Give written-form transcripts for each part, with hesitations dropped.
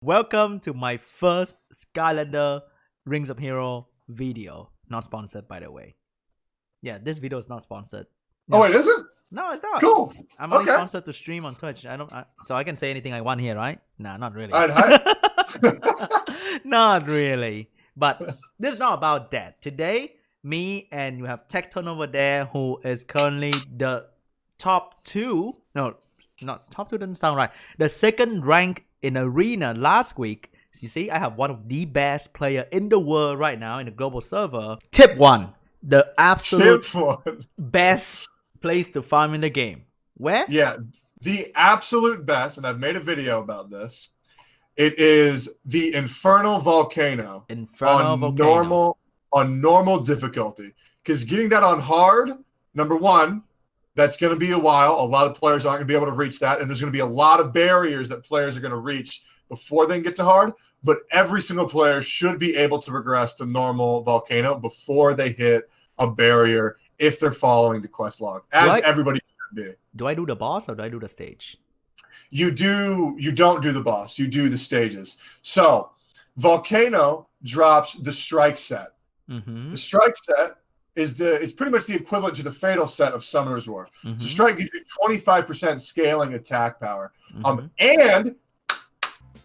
Welcome to my first Skylander Rings of Hero video. Not sponsored, by the way. Yeah, this video is not sponsored. No. Oh, it isn't? No, it's not. Cool. I'm only sponsored to stream on Twitch. So I can say anything I want here, right? Nah, not really. Not really. But this is not about that. Today, me and you have Tectone over there, who is currently the top 2. No, not top 2 doesn't sound right. The second rank in Arena last week. You see, I have one of the best player in the world right now in the global server. Tip 1. The absolute best place to farm in the game. Where? Yeah, the absolute best, and I've made a video about this. It is the Infernal Volcano. On normal difficulty. Because getting that on hard, number one, that's going to be a while. A lot of players aren't going to be able to reach that. And there's going to be a lot of barriers that players are going to reach before they can get to hard. But every single player should be able to progress to normal Volcano before they hit a barrier if they're following the quest log, as everybody should be. Do I do the boss or do I do the stage? You don't do the boss. You do the stages. So Volcano drops the strike set. The strike set it's pretty much the equivalent to the fatal set of Summoner's War. So strike gives you 25% scaling attack power. And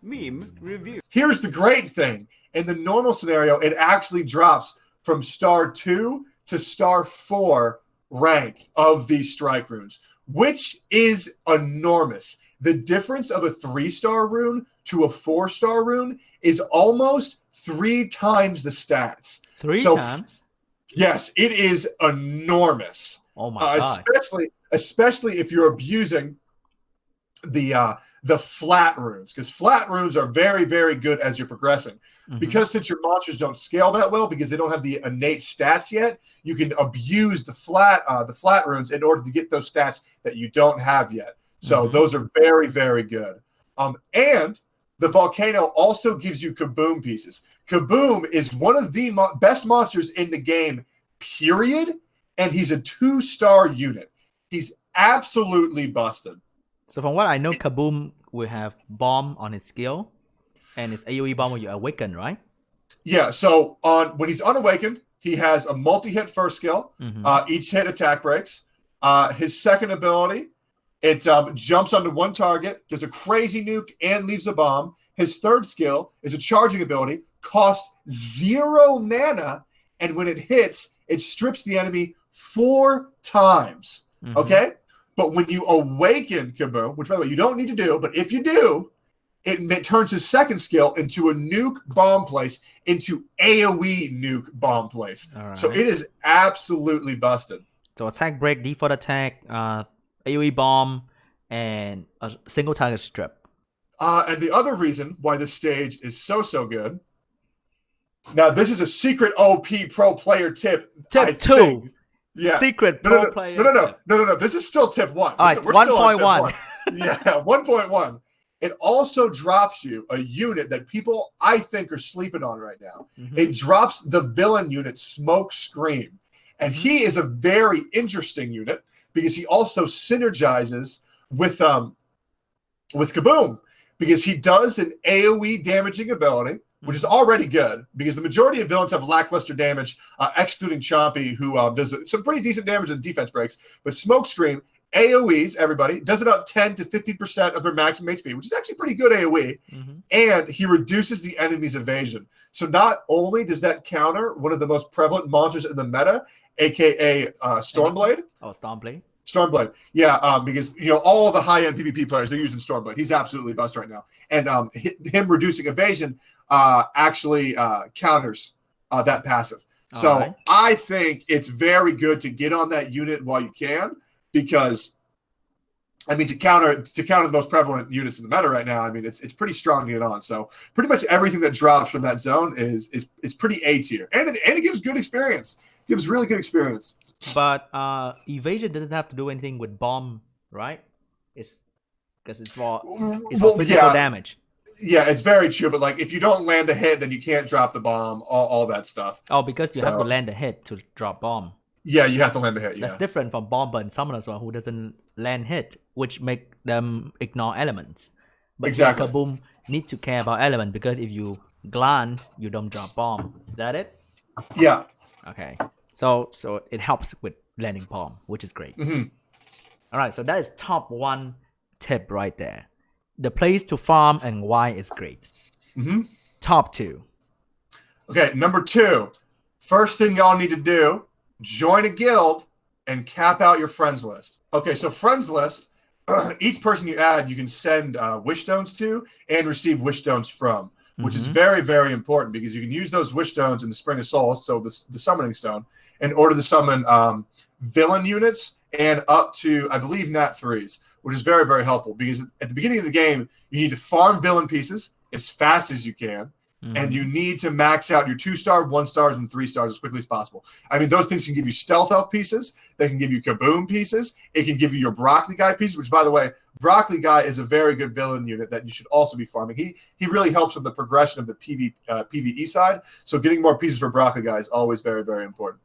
meme review. Here's the great thing. In the normal scenario, it actually drops from star 2 to star 4 rank of these strike runes, which is enormous. The difference of a 3-star rune to a 4-star rune is almost 3 times the stats. 3 times? Yes, it is enormous. Oh my god! Especially if you're abusing the flat runes, because flat runes are very, very good as you're progressing. Because since your monsters don't scale that well, because they don't have the innate stats yet, you can abuse the flat runes in order to get those stats that you don't have yet. So those are very, very good. And the Volcano also gives you Kaboom pieces. Kaboom is one of the best monsters in the game, period. And he's a 2-star unit. He's absolutely busted. So from what I know, Kaboom will have bomb on his skill, and his AoE bomb when you awaken, right? Yeah. So when he's unawakened, he has a multi-hit first skill. Each hit attack breaks. His second ability, it jumps onto one target, does a crazy nuke, and leaves a bomb. His third skill is a charging ability, costs 0 mana, and when it hits, it strips the enemy 4 times. Okay? But when you awaken Kaboom, which by the way you don't need to do, but if you do, it turns his second skill into a nuke bomb place, into AoE nuke bomb place. Right. So it is absolutely busted. So attack break, default attack, AoE bomb, and a single target strip. And the other reason why this stage is so good. Now, this is a secret OP pro player tip. Tip 2. Yeah. Secret pro player. No. This is still tip 1. All right, 1.1. Yeah, 1.1. It also drops you a unit that people, I think, are sleeping on right now. It drops the villain unit, Smoke Scream. And he is a very interesting unit because he also synergizes with Kaboom, because he does an AoE damaging ability, which is already good, because the majority of villains have lackluster damage, excluding Chompy, who does some pretty decent damage in defense breaks. But Smokescreen, AoEs, everybody, does about 10 to 50% of their maximum HP, which is actually pretty good AoE, and he reduces the enemy's evasion. So not only does that counter one of the most prevalent monsters in the meta, a.k.a. Stormblade. Oh, Stormblade. Stormblade, yeah, because all the high-end PvP players, they're using Stormblade. He's absolutely bust right now, and him reducing evasion actually counters that passive. So I think it's very good to get on that unit while you can, because I mean to counter the most prevalent units in the meta right now. I mean it's pretty strong to get on. So pretty much everything that drops from that zone is pretty A tier, and it gives good experience. It gives really good experience. But evasion doesn't have to do anything with bomb, right? It's because it's for physical damage. Yeah, it's very true. But like, if you don't land the hit, then you can't drop the bomb. All that stuff. Oh, because you have to land the hit to drop bomb. Yeah, you have to land the hit. Yeah. That's different from Bomber and Summoner as well, who doesn't land hit, which make them ignore elements. But Exactly. Kaboom need to care about element because if you glance, you don't drop bomb. Is that it? Yeah. Okay. So it helps with landing bomb, which is great. Mm-hmm. All right. So that is top 1 tip right there. The place to farm and why is great. Mm-hmm. Top 2. Okay, number 2. First thing y'all need to do, join a guild and cap out your friends list. Okay, so friends list, each person you add, you can send wish stones to and receive wish stones from, which is very, very important because you can use those wish stones in the Spring of Souls, so the summoning stone, in order to summon villain units and up to, I believe, Nat 3s, which is very, very helpful because at the beginning of the game, you need to farm villain pieces as fast as you can. And you need to max out your 2-star, 1-stars, and 3-stars as quickly as possible. I mean, those things can give you stealth elf pieces. They can give you kaboom pieces. It can give you your broccoli guy pieces, which, by the way, broccoli guy is a very good villain unit that you should also be farming. He really helps with the progression of the PvE side. So getting more pieces for broccoli guy is always very, very important.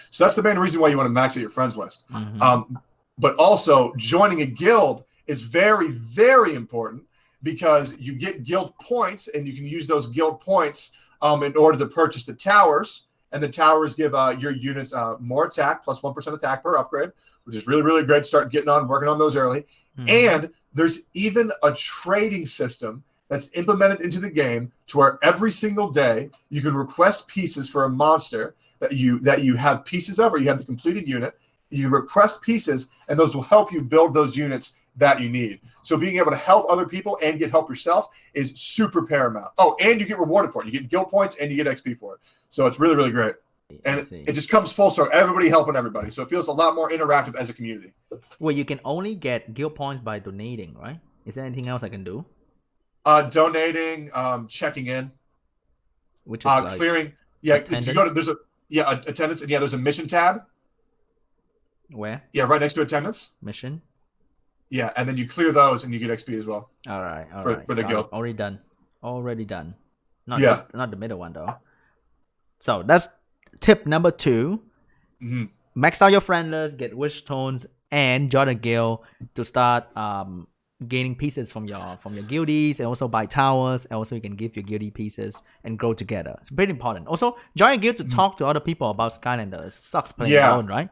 So that's the main reason why you want to max out your friends list. But also, joining a guild is very, very important, because you get guild points, and you can use those guild points in order to purchase the towers. And the towers give your units more attack, plus 1% attack per upgrade, which is really, really great. Start working on those early. And there's even a trading system that's implemented into the game to where every single day you can request pieces for a monster that you have pieces of, or you have the completed unit. You request pieces, and those will help you build those units that you need. So being able to help other people and get help yourself is super paramount. Oh, and you get rewarded for it. You get guild points and you get XP for it. So it's really, really great. And it just comes full circle. Everybody helping everybody. So it feels a lot more interactive as a community. Well, you can only get guild points by donating, right? Is there anything else I can do? Donating, checking in, which is like clearing. Yeah, if you go to attendance, and there's a mission tab. Where? Yeah, right next to attendance. Mission. Yeah, and then you clear those and you get XP as well. All right, for the guild. Already done. Not the middle one though. So that's tip number 2. Max out your friend list, get wish stones, and join a guild to start gaining pieces from your guildies, and also buy towers. And also you can give your guildie pieces and grow together. It's pretty important. Also, join a guild to talk to other people about Skylander. It sucks playing alone, right?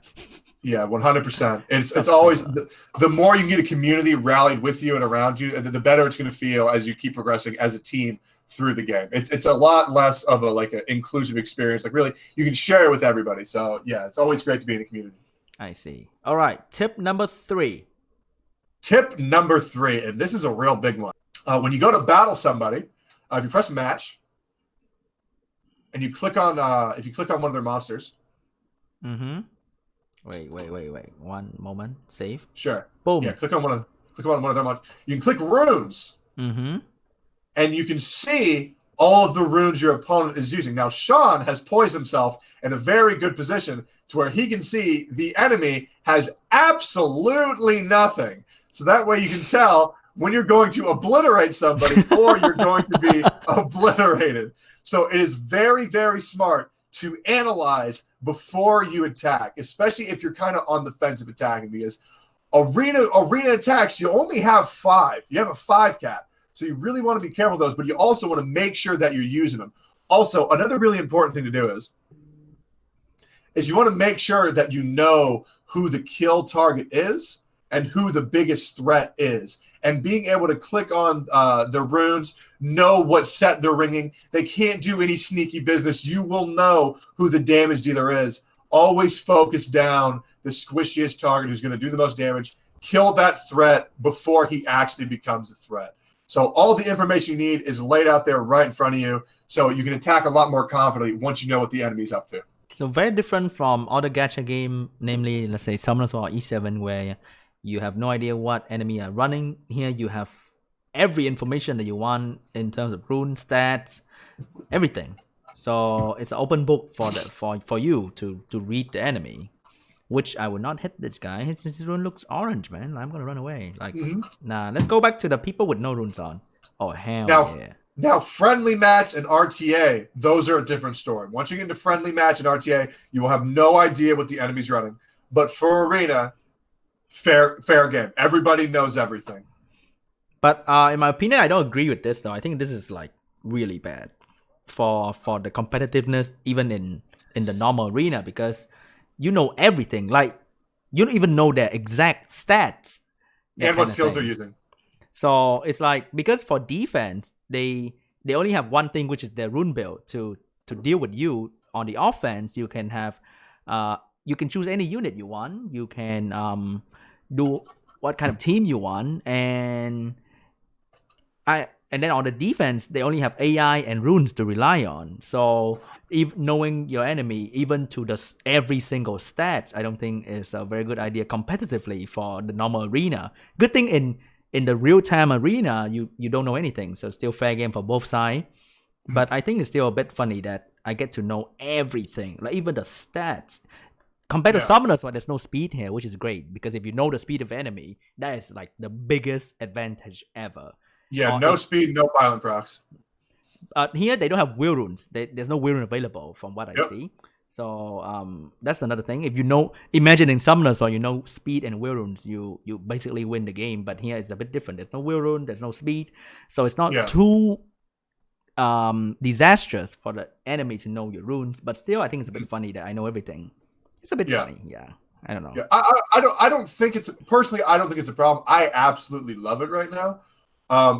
Yeah, 100%. It's always the more you can get a community rallied with you and around you, the better it's going to feel as you keep progressing as a team through the game. It's a lot less of an inclusive experience. Like really, you can share it with everybody. So yeah, it's always great to be in a community. I see. All right, tip number 3. Tip number 3, and this is a real big one. When you go to battle somebody, if you press match, and you click on if you click on one of their monsters. Wait. 1 moment. Save. Sure. Boom. Yeah, click on one of their monsters. You can click runes. And you can see all of the runes your opponent is using. Now, Sean has poised himself in a very good position to where he can see the enemy has absolutely nothing. So that way you can tell when you're going to obliterate somebody or you're going to be obliterated. So it is very, very smart to analyze before you attack, especially if you're kind of on the fence of attacking, because arena attacks, you only have 5. You have a 5 cap. So you really want to be careful of those, but you also want to make sure that you're using them. Also, another really important thing to do is you want to make sure that you know who the kill target is and who the biggest threat is. And being able to click on the runes, know what set they're ringing. They can't do any sneaky business. You will know who the damage dealer is. Always focus down the squishiest target who's going to do the most damage. Kill that threat before he actually becomes a threat. So all the information you need is laid out there right in front of you, so you can attack a lot more confidently once you know what the enemy's up to. So very different from other gacha game, namely, let's say Summoners or E7, where you have no idea what enemy are running. Here you have every information that you want in terms of rune stats, everything. So it's an open book for you to read the enemy. Which I would not hit this guy. His rune looks orange, man. I'm gonna run away. Nah. Let's go back to the people with no runes on. Oh hell yeah! Now, friendly match and RTA, those are a different story. Once you get into friendly match and RTA, you will have no idea what the enemy's running. But for arena, fair game. Everybody knows everything. But in my opinion, I don't agree with this though. I think this is like really bad for the competitiveness even in the normal arena, because you know everything. Like you don't even know their exact stats And what skills they're using. So it's like, because for defense they only have one thing, which is their rune build to deal with you. On the offense, you can have you can choose any unit you want. You can do what kind of team you want, and then on the defense, they only have AI and runes to rely on. So even knowing your enemy, even to every single stats, I don't think is a very good idea competitively for the normal arena. Good thing in the real-time arena, you don't know anything, so it's still fair game for both sides. But I think it's still a bit funny that I get to know everything, like even the stats. Compared to summoners, where there's no speed here, which is great, because if you know the speed of enemy, that is like the biggest advantage ever. Yeah, no speed, no violent procs. Here they don't have wheel runes. There's no wheel rune available from what I see. So that's another thing. If you know, imagine in summoners or you know speed and wheel runes, you basically win the game. But here it's a bit different. There's no wheel rune, there's no speed, so it's not too disastrous for the enemy to know your runes. But still, I think it's a bit funny that I know everything. It's a bit funny. Yeah, I don't know. Yeah, I don't think it's personally. I don't think it's a problem. I absolutely love it right now.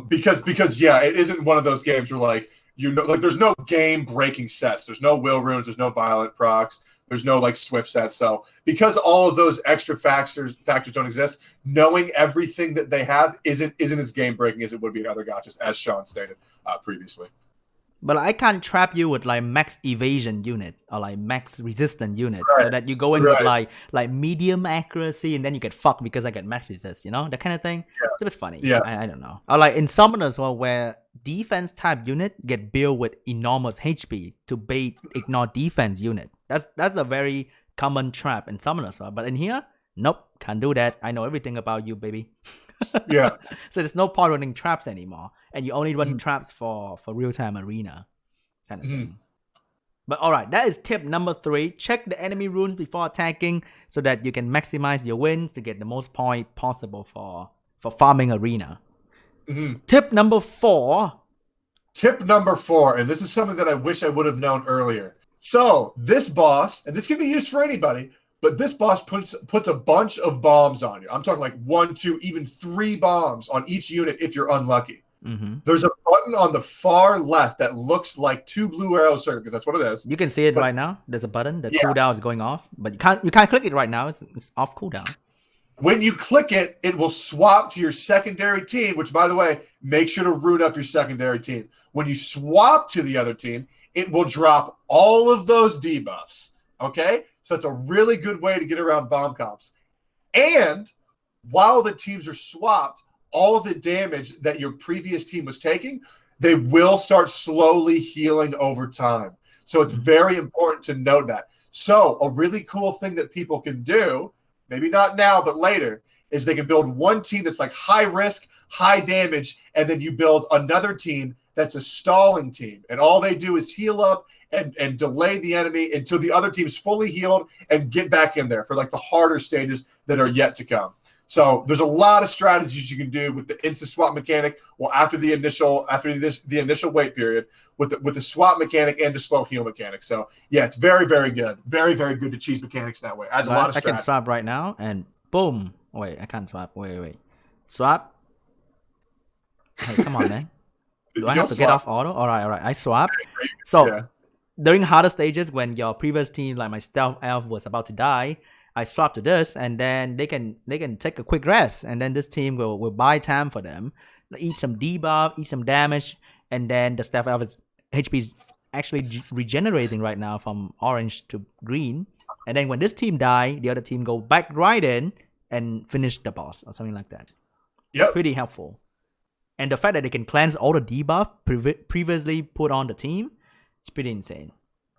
Because it isn't one of those games where like there's no game breaking sets. There's no will runes. There's no violent procs. There's no like swift sets. So because all of those extra factors don't exist, knowing everything that they have isn't as game breaking as it would be in other gachas, as Sean stated previously. But I can't trap you with like max evasion unit or like max resistant unit, so that you go in with like medium accuracy and then you get fucked because I get max resist, that kind of thing. It's a bit funny. I don't know. Or like in summoners, where defense type unit get built with enormous HP to bait ignore defense unit. That's a very common trap in summoners, but in here, nope, can't do that. I know everything about you, baby. Yeah. So there's no point running traps anymore, and you only run traps for real-time arena kind of thing. But all right, that is tip number 3. Check the enemy runes before attacking so that you can maximize your wins to get the most point possible for farming arena. Tip number 4. Tip number 4, and this is something that I wish I would have known earlier. So this boss, and this can be used for anybody, but this boss puts a bunch of bombs on you. I'm talking like 1, 2, even 3 bombs on each unit if you're unlucky. There's a button on the far left that looks like 2 blue arrows circled, because that's what it is. You can see it right now. There's a button. The cooldown is going off, but you can't click it right now. It's off cooldown. When you click it, it will swap to your secondary team, which, by the way, make sure to root up your secondary team. When you swap to the other team, it will drop all of those debuffs. Okay? So it's a really good way to get around bomb comps. And while the teams are swapped, all of the damage that your previous team was taking, they will start slowly healing over time. So it's very important to note that. So a really cool thing that people can do, maybe not now, but later, is they can build one team that's like high risk, high damage, and then you build another team that's a stalling team. And all they do is heal up and delay the enemy until the other team's fully healed and get back in there for like the harder stages that are yet to come. So there's a lot of strategies you can do with the instant swap mechanic. Well, after the initial wait period, with the swap mechanic and the slow heal mechanic. So yeah, it's very, very good. Very, very good to cheese mechanics that way. Adds a lot of strategy. I can swap right now and boom. Wait, I can't swap. Wait. Swap. Hey, come on, man. Do I have to get off auto? All right. I swap. So during harder stages, when your previous team, like my stealth elf, was about to die, I swap to this, and then they can take a quick rest, and then this team will buy time for them, eat some debuff, eat some damage, and then the stealth elf's HP is actually regenerating right now from orange to green, and then when this team die, the other team go back right in and finish the boss or something like that. Yep. Pretty helpful. And the fact that they can cleanse all the debuff previously put on the team, it's pretty insane.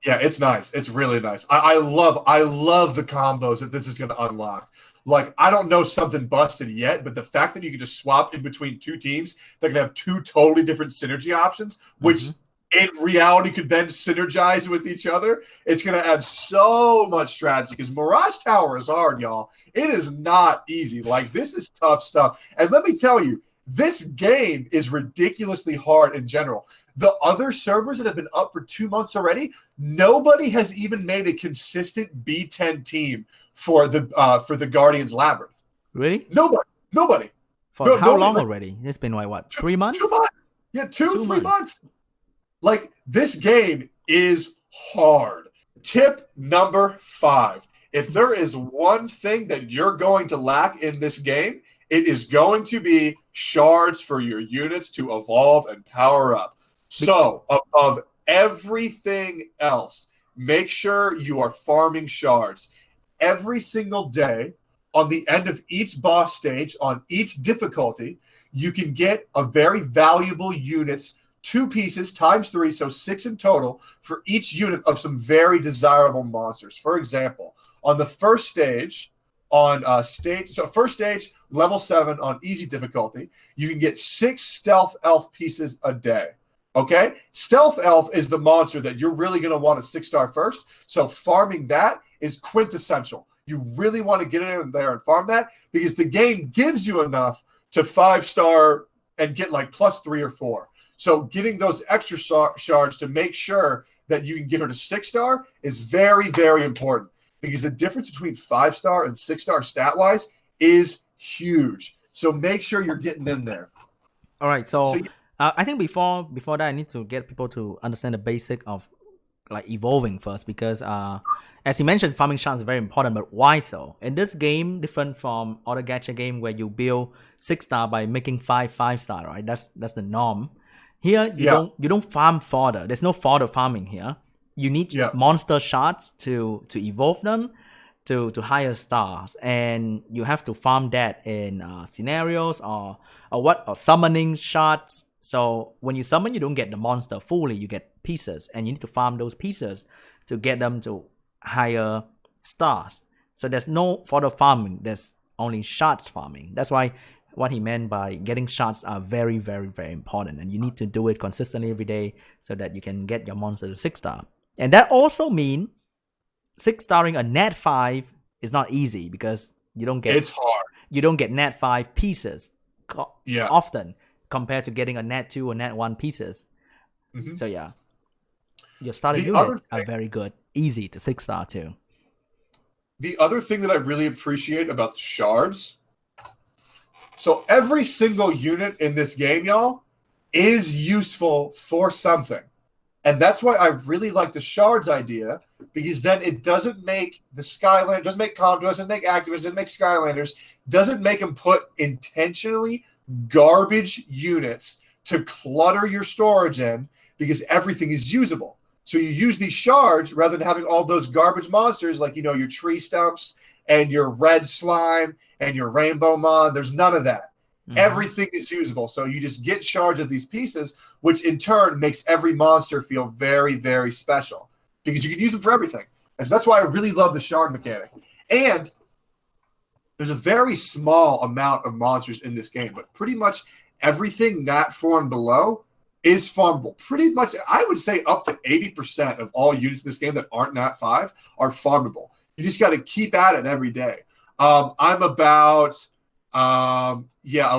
Yeah, it's nice. It's really nice. I love the combos that this is going to unlock. Like, I don't know something busted yet, but the fact that you can just swap in between 2 teams that can have 2 totally different synergy options, which in reality could then synergize with each other, it's going to add so much strategy, because Mirage Tower is hard, y'all. It is not easy. Like, this is tough stuff. And let me tell you, This game is ridiculously hard in general. The other servers that have been up for 2 months already, nobody has even made a consistent B10 team for the Guardians Labyrinth. Really? Nobody. For how long already? It's been like what? 3 months? 2 months. Yeah, 3 months. Like, this game is hard. Tip number 5. If there is one thing that you're going to lack in this game, it is going to be shards for your units to evolve and power up. So, above everything else, make sure you are farming shards. Every single day, on the end of each boss stage, on each difficulty, you can get a very valuable units, 2 pieces times 3, so 6 in total, for each unit of some very desirable monsters. For example, on the first stage, first stage, level 7 on easy difficulty, you can get 6 stealth elf pieces a day. Okay? Stealth elf is the monster that you're really going to want a 6-star first, so farming that is quintessential. You really want to get in there and farm that because the game gives you enough to 5-star and get like +3 or 4. So getting those extra shards to make sure that you can get her to 6-star is very, very important because the difference between 5-star and 6-star stat-wise is huge. So make sure you're getting in there. All right. So I think before that, I need to get people to understand the basic of like evolving first because as you mentioned, farming shards is very important, but why so? In this game, different from other gacha game where you build 6-star by making 5-star, right? That's the norm. Here you don't farm fodder. There's no fodder farming here. You need monster shards to evolve them to higher stars, and you have to farm that in scenarios or summoning shards. So when you summon, you don't get the monster fully. You get pieces, and you need to farm those pieces to get them to higher stars. So there's no fodder farming. There's only shards farming. That's why what he meant by getting shards are very, very, very important. And you need to do it consistently every day so that you can get your monster to 6-star. And that also means 6-starring a Nat 5 is not easy because you don't get... It's hard. You don't get Nat 5 pieces often compared to getting a Nat 2 or Nat 1 pieces. Mm-hmm. So yeah. Your starting units are very good. Easy to 6-star too. The other thing that I really appreciate about the shards, so every single unit in this game, y'all, is useful for something. And that's why I really like the shards idea, because then it doesn't make the Skylander, doesn't make Contour, doesn't make Activision, doesn't make Skylanders, doesn't make them put intentionally garbage units to clutter your storage in, because everything is usable. So you use these shards rather than having all those garbage monsters like, you know, your tree stumps and your red slime and your rainbow mon. There's none of that. Mm-hmm. Everything is usable. So you just get shards of these pieces, which in turn makes every monster feel very, very special because you can use them for everything. And so that's why I really love the shard mechanic. And there's a very small amount of monsters in this game, but pretty much everything Nat 4 and below is farmable. Pretty much, I would say up to 80% of all units in this game that aren't Nat 5 are farmable. You just got to keep at it every day. I'm about, a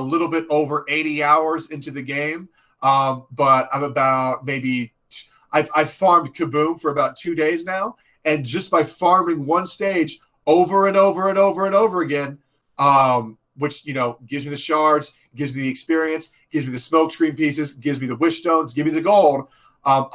little bit over 80 hours into the game, but I'm about I've farmed Kaboom for about 2 days now, and just by farming one stage over and over and over and over again, which, you know, gives me the shards, gives me the experience, gives me the smoke screen pieces, gives me the wish stones, give me the gold. I'm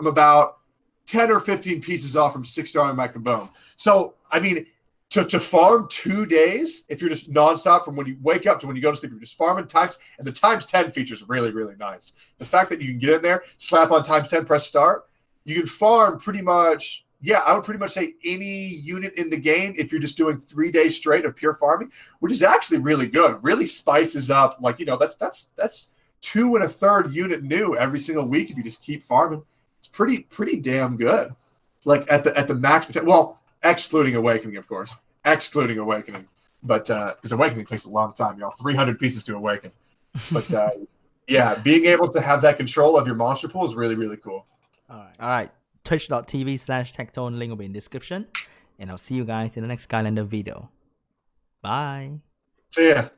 about 10 or 15 pieces off from 6-starring my Kaboom. So, I mean, to farm 2 days, if you're just nonstop from when you wake up to when you go to sleep, you're just farming times, and the times 10 feature is really, really nice. The fact that you can get in there, slap on times 10, press start, you can farm pretty much, I would pretty much say any unit in the game if you're just doing 3 days straight of pure farming, which is actually really good. Really spices up, like, you know, that's 2 1/3 unit new every single week if you just keep farming. It's pretty damn good. Like at the max potential. Well, excluding Awakening, of course. Excluding Awakening. But because Awakening takes a long time, y'all. 300 pieces to awaken. But being able to have that control of your monster pool is really, really cool. All right. Twitch.tv/Tectone, link will be in description. And I'll see you guys in the next Skylander video. Bye. See ya.